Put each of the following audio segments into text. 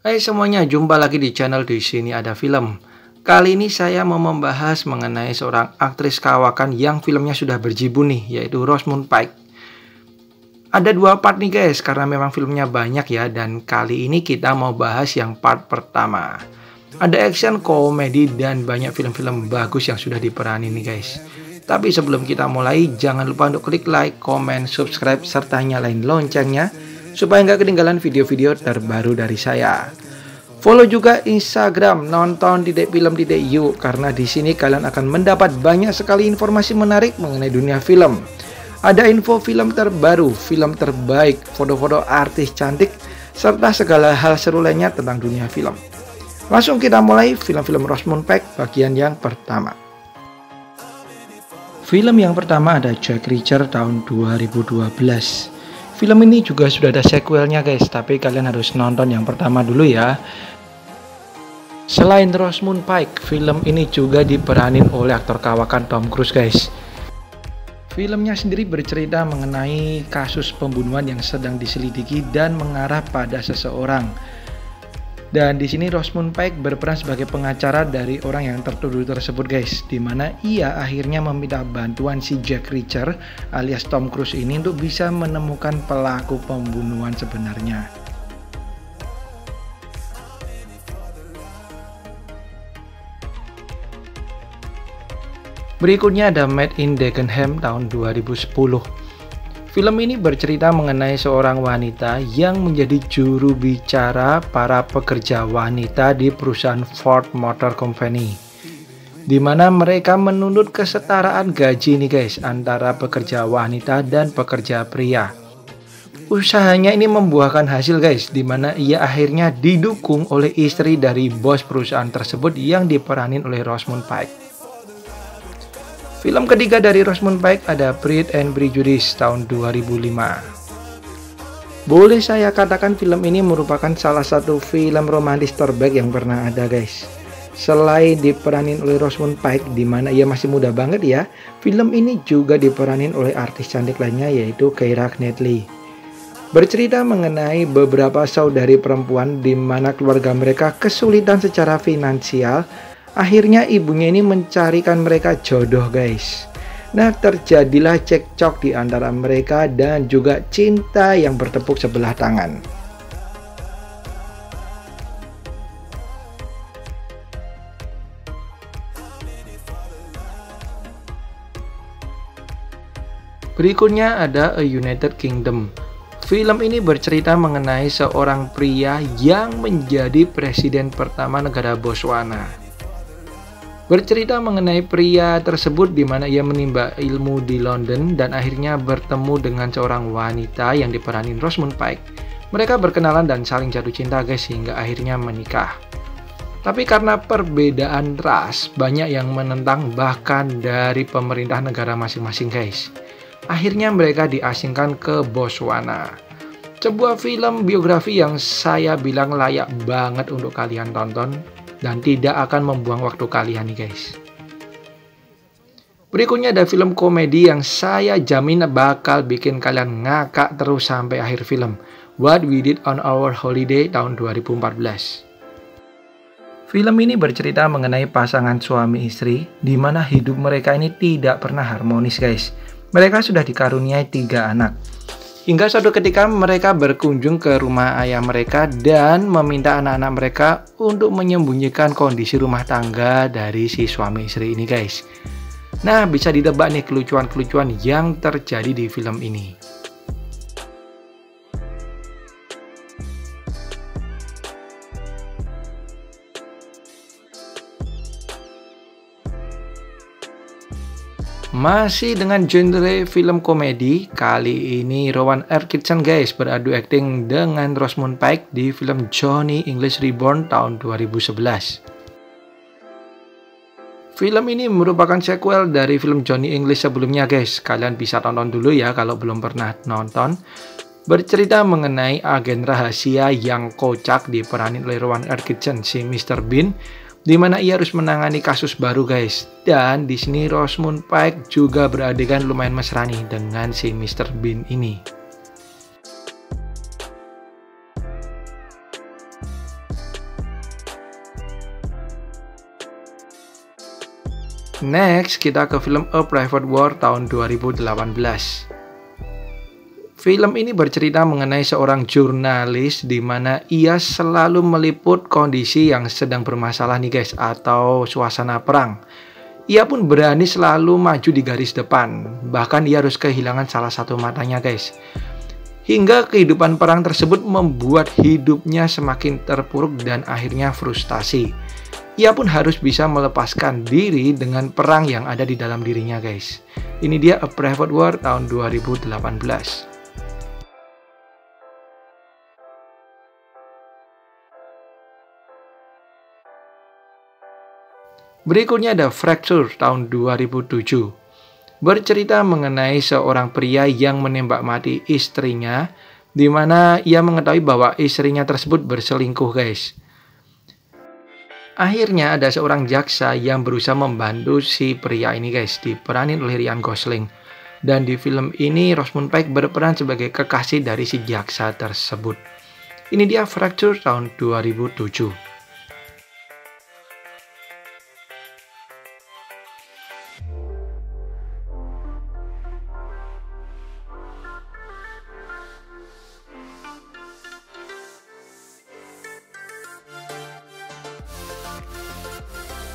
Hai semuanya, jumpa lagi di channel Di Sini Ada Film. Kali ini saya mau membahas mengenai seorang aktris kawakan yang filmnya sudah berjibun nih, yaitu Rosamund Pike. Ada dua part nih guys, karena memang filmnya banyak ya, dan kali ini kita mau bahas yang part pertama. Ada action, komedi, dan banyak film-film bagus yang sudah diperanin nih guys. Tapi sebelum kita mulai, jangan lupa untuk klik like, comment, subscribe, serta nyalain loncengnya supaya nggak ketinggalan video-video terbaru dari saya. Follow juga Instagram nonton.film.yu karena di sini kalian akan mendapat banyak sekali informasi menarik mengenai dunia film. Ada info film terbaru, film terbaik, foto-foto artis cantik, serta segala hal seru lainnya tentang dunia film. Langsung kita mulai film-film Rosamund Pike bagian yang pertama. Film yang pertama ada Jack Reacher tahun 2012. Film ini juga sudah ada sequelnya guys, tapi kalian harus nonton yang pertama dulu ya. Selain Rosamund Pike, film ini juga diperanin oleh aktor kawakan Tom Cruise guys. Filmnya sendiri bercerita mengenai kasus pembunuhan yang sedang diselidiki dan mengarah pada seseorang. Dan di sini Rosamund Pike berperan sebagai pengacara dari orang yang tertuduh tersebut guys, di mana ia akhirnya meminta bantuan si Jack Reacher alias Tom Cruise ini untuk bisa menemukan pelaku pembunuhan sebenarnya. Berikutnya ada Made in Dagenham tahun 2010. Film ini bercerita mengenai seorang wanita yang menjadi juru bicara para pekerja wanita di perusahaan Ford Motor Company, di mana mereka menuntut kesetaraan gaji nih guys antara pekerja wanita dan pekerja pria. Usahanya ini membuahkan hasil guys, di mana ia akhirnya didukung oleh istri dari bos perusahaan tersebut yang diperanin oleh Rosamund Pike. Film ketiga dari Rosamund Pike ada Pride and Prejudice tahun 2005. Boleh saya katakan film ini merupakan salah satu film romantis terbaik yang pernah ada guys. Selain diperanin oleh Rosamund Pike, di mana ia masih muda banget ya, film ini juga diperanin oleh artis cantik lainnya yaitu Keira Knightley. Bercerita mengenai beberapa saudari perempuan di mana keluarga mereka kesulitan secara finansial. Akhirnya ibunya ini mencarikan mereka jodoh guys. Nah, terjadilah cekcok di antara mereka dan juga cinta yang bertepuk sebelah tangan. Berikutnya ada A United Kingdom. Film ini bercerita mengenai seorang pria yang menjadi presiden pertama negara Botswana. Bercerita mengenai pria tersebut di mana ia menimba ilmu di London dan akhirnya bertemu dengan seorang wanita yang diperanin Rosamund Pike. Mereka berkenalan dan saling jatuh cinta guys hingga akhirnya menikah. Tapi karena perbedaan ras, banyak yang menentang bahkan dari pemerintah negara masing-masing guys. Akhirnya mereka diasingkan ke Botswana. Sebuah film biografi yang saya bilang layak banget untuk kalian tonton dan tidak akan membuang waktu kalian nih guys. Berikutnya ada film komedi yang saya jamin bakal bikin kalian ngakak terus sampai akhir film. What We Did on Our Holiday tahun 2014. Film ini bercerita mengenai pasangan suami istri di mana hidup mereka ini tidak pernah harmonis guys. Mereka sudah dikaruniai 3 anak. Hingga suatu ketika mereka berkunjung ke rumah ayah mereka dan meminta anak-anak mereka untuk menyembunyikan kondisi rumah tangga dari si suami istri ini guys. Nah, bisa ditebak nih kelucuan-kelucuan yang terjadi di film ini. Masih dengan genre film komedi, kali ini Rowan Atkinson guys beradu akting dengan Rosamund Pike di film Johnny English Reborn tahun 2011. Film ini merupakan sequel dari film Johnny English sebelumnya guys. Kalian bisa tonton dulu ya kalau belum pernah nonton. Bercerita mengenai agen rahasia yang kocak diperanin oleh Rowan Atkinson si Mr. Bean, di mana ia harus menangani kasus baru guys. Dan di sini Rosamund Pike juga beradegan lumayan mesra nih dengan si Mr. Bean ini. Next, kita ke film A Private War tahun 2018. Film ini bercerita mengenai seorang jurnalis di mana ia selalu meliput kondisi yang sedang bermasalah nih guys, atau suasana perang. Ia pun berani selalu maju di garis depan, bahkan ia harus kehilangan salah satu matanya guys. Hingga kehidupan perang tersebut membuat hidupnya semakin terpuruk dan akhirnya frustasi. Ia pun harus bisa melepaskan diri dengan perang yang ada di dalam dirinya guys. Ini dia A Private War tahun 2018. Berikutnya ada Fracture tahun 2007. Bercerita mengenai seorang pria yang menembak mati istrinya, di mana ia mengetahui bahwa istrinya tersebut berselingkuh guys. Akhirnya ada seorang jaksa yang berusaha membantu si pria ini guys, diperanin oleh Ryan Gosling. Dan di film ini Rosamund Pike berperan sebagai kekasih dari si jaksa tersebut. Ini dia Fracture tahun 2007.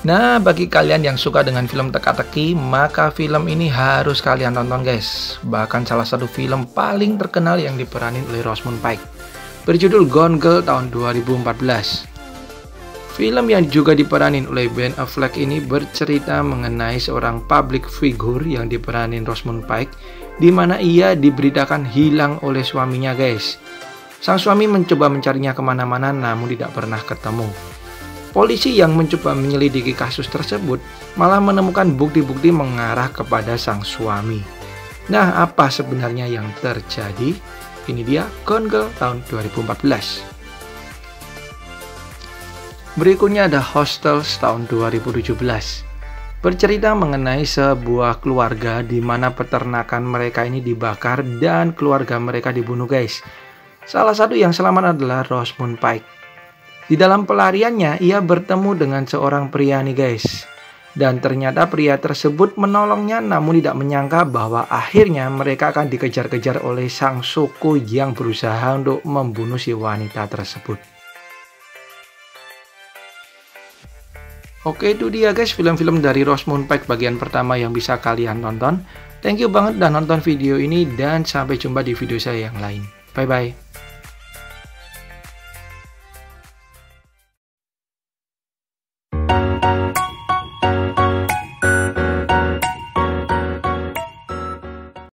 Nah, bagi kalian yang suka dengan film teka-teki, maka film ini harus kalian tonton guys. Bahkan salah satu film paling terkenal yang diperanin oleh Rosamund Pike, berjudul Gone Girl tahun 2014. Film yang juga diperanin oleh Ben Affleck ini bercerita mengenai seorang public figure yang diperanin Rosamund Pike, di mana ia diberitakan hilang oleh suaminya guys. Sang suami mencoba mencarinya kemana-mana namun tidak pernah ketemu. Polisi yang mencoba menyelidiki kasus tersebut malah menemukan bukti-bukti mengarah kepada sang suami. Nah, apa sebenarnya yang terjadi? Ini dia Gone Girl tahun 2014. Berikutnya ada Hostels tahun 2017. Bercerita mengenai sebuah keluarga di mana peternakan mereka ini dibakar dan keluarga mereka dibunuh guys. Salah satu yang selamat adalah Rosamund Pike. Di dalam pelariannya, ia bertemu dengan seorang pria nih guys. Dan ternyata pria tersebut menolongnya namun tidak menyangka bahwa akhirnya mereka akan dikejar-kejar oleh sang suku yang berusaha untuk membunuh si wanita tersebut. Oke, itu dia guys film-film dari Rosamund Pike bagian pertama yang bisa kalian tonton. Thank you banget udah nonton video ini dan sampai jumpa di video saya yang lain. Bye-bye.